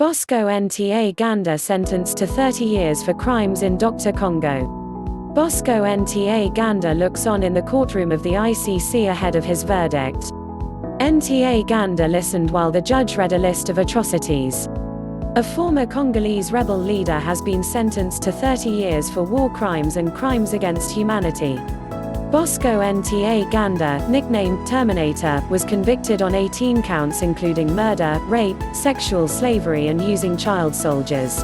Bosco Ntaganda sentenced to 30 years for crimes in DR Congo. Bosco Ntaganda looks on in the courtroom of the ICC ahead of his verdict. Ntaganda listened while the judge read a list of atrocities. A former Congolese rebel leader has been sentenced to 30 years for war crimes and crimes against humanity. Bosco Ntaganda, nicknamed Terminator, was convicted on 18 counts including murder, rape, sexual slavery and using child soldiers.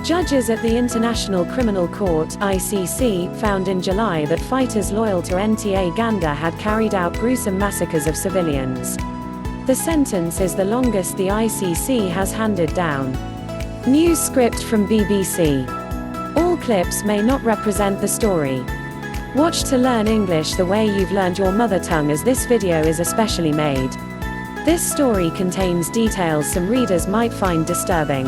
Judges at the International Criminal Court (ICC) found in July that fighters loyal to Ntaganda had carried out gruesome massacres of civilians. The sentence is the longest the ICC has handed down. News script from BBC. All clips may not represent the story. Watch to learn English the way you've learned your mother tongue, as this video is especially made. This story contains details some readers might find disturbing.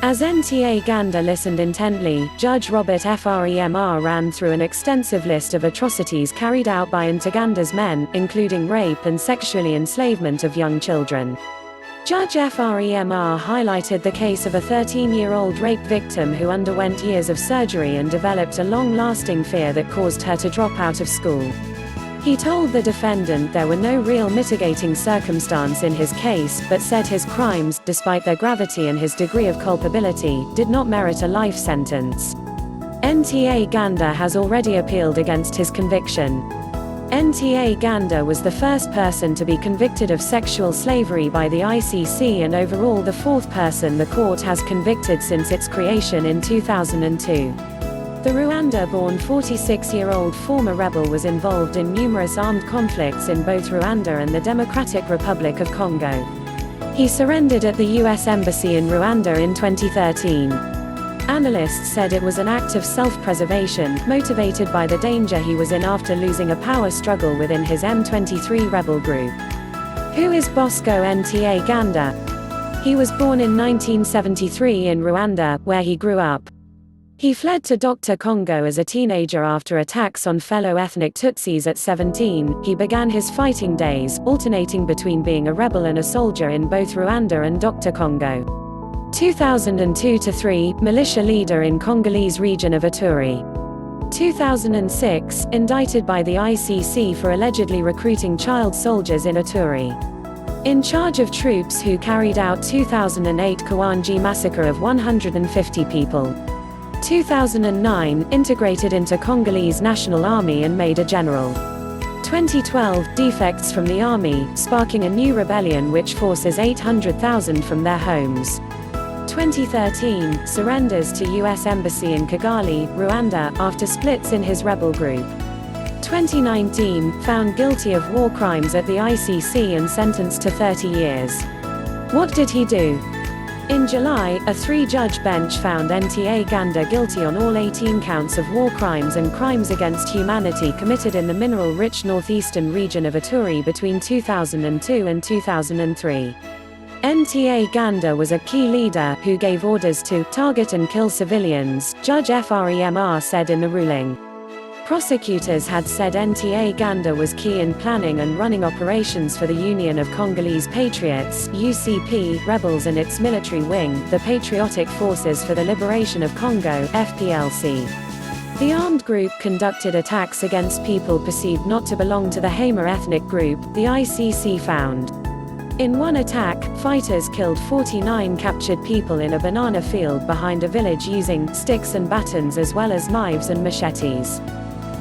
As Ntaganda listened intently, Judge Robert Fremr ran through an extensive list of atrocities carried out by Ntaganda's men, including rape and sexually enslavement of young children. Judge Fremr highlighted the case of a 13-year-old rape victim who underwent years of surgery and developed a long-lasting fear that caused her to drop out of school. He told the defendant there were no real mitigating circumstance in his case, but said his crimes, despite their gravity and his degree of culpability, did not merit a life sentence. Ntaganda has already appealed against his conviction. Ntaganda was the first person to be convicted of sexual slavery by the ICC and overall the fourth person the court has convicted since its creation in 2002. The Rwanda-born 46-year-old former rebel was involved in numerous armed conflicts in both Rwanda and the Democratic Republic of Congo. He surrendered at the US Embassy in Rwanda in 2013. Analysts said it was an act of self-preservation, motivated by the danger he was in after losing a power struggle within his M23 rebel group. Who is Bosco Ntaganda? He was born in 1973 in Rwanda, where he grew up. He fled to DR Congo as a teenager after attacks on fellow ethnic Tutsis at 17. He began his fighting days, alternating between being a rebel and a soldier in both Rwanda and DR Congo. 2002-3, militia leader in Congolese region of Ituri. 2006, indicted by the ICC for allegedly recruiting child soldiers in Ituri. In charge of troops who carried out 2008 Kawanji massacre of 150 people. 2009, integrated into Congolese National Army and made a general. 2012, defects from the army, sparking a new rebellion which forces 800,000 from their homes. 2013, surrenders to US Embassy in Kigali, Rwanda, after splits in his rebel group. 2019, found guilty of war crimes at the ICC and sentenced to 30 years. What did he do? In July, a 3-judge bench found Ntaganda guilty on all 18 counts of war crimes and crimes against humanity committed in the mineral-rich northeastern region of Ituri between 2002 and 2003. Ntaganda was a key leader who gave orders to target and kill civilians, Judge Fremr said in the ruling. Prosecutors had said Ntaganda was key in planning and running operations for the Union of Congolese Patriots (UCP) rebels and its military wing, the Patriotic Forces for the Liberation of Congo (FPLC). The armed group conducted attacks against people perceived not to belong to the Hema ethnic group, the ICC found. In one attack, fighters killed 49 captured people in a banana field behind a village using sticks and batons as well as knives and machetes.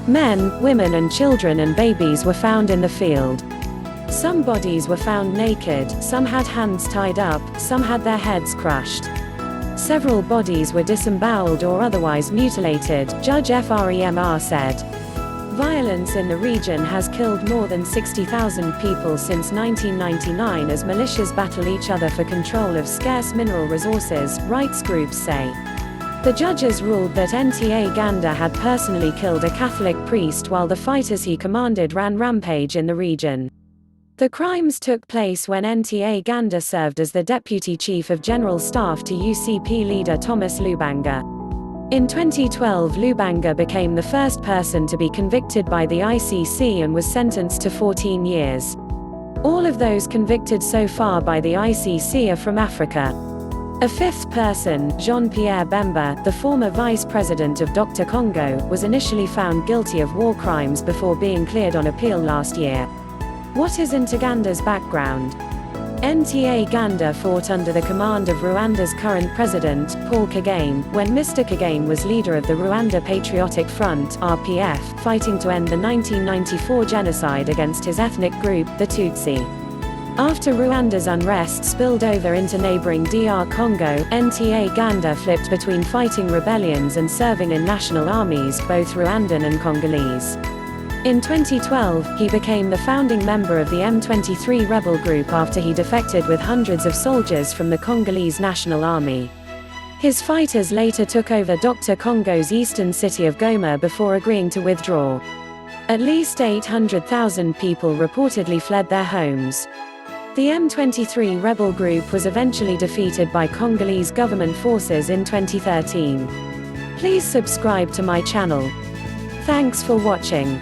Men, women and children and babies were found in the field. Some bodies were found naked, some had hands tied up, some had their heads crushed. Several bodies were disemboweled or otherwise mutilated, Judge Fremr said. Violence in the region has killed more than 60,000 people since 1999 as militias battle each other for control of scarce mineral resources, rights groups say. The judges ruled that Ntaganda had personally killed a Catholic priest while the fighters he commanded ran rampage in the region. The crimes took place when Ntaganda served as the Deputy Chief of General Staff to UCP leader Thomas Lubanga. In 2012, Lubanga became the first person to be convicted by the ICC and was sentenced to 14 years. All of those convicted so far by the ICC are from Africa. A fifth person, Jean-Pierre Bemba, the former vice president of DR Congo, was initially found guilty of war crimes before being cleared on appeal last year. What is Ntaganda's background? Ntaganda fought under the command of Rwanda's current president, Paul Kagame, when Mr. Kagame was leader of the Rwanda Patriotic Front (RPF), fighting to end the 1994 genocide against his ethnic group, the Tutsi. After Rwanda's unrest spilled over into neighboring DR Congo, Ntaganda flipped between fighting rebellions and serving in national armies, both Rwandan and Congolese. In 2012, he became the founding member of the M23 rebel group after he defected with hundreds of soldiers from the Congolese National Army. His fighters later took over DR Congo's eastern city of Goma before agreeing to withdraw. At least 800,000 people reportedly fled their homes. The M23 rebel group was eventually defeated by Congolese government forces in 2013. Please subscribe to my channel. Thanks for watching.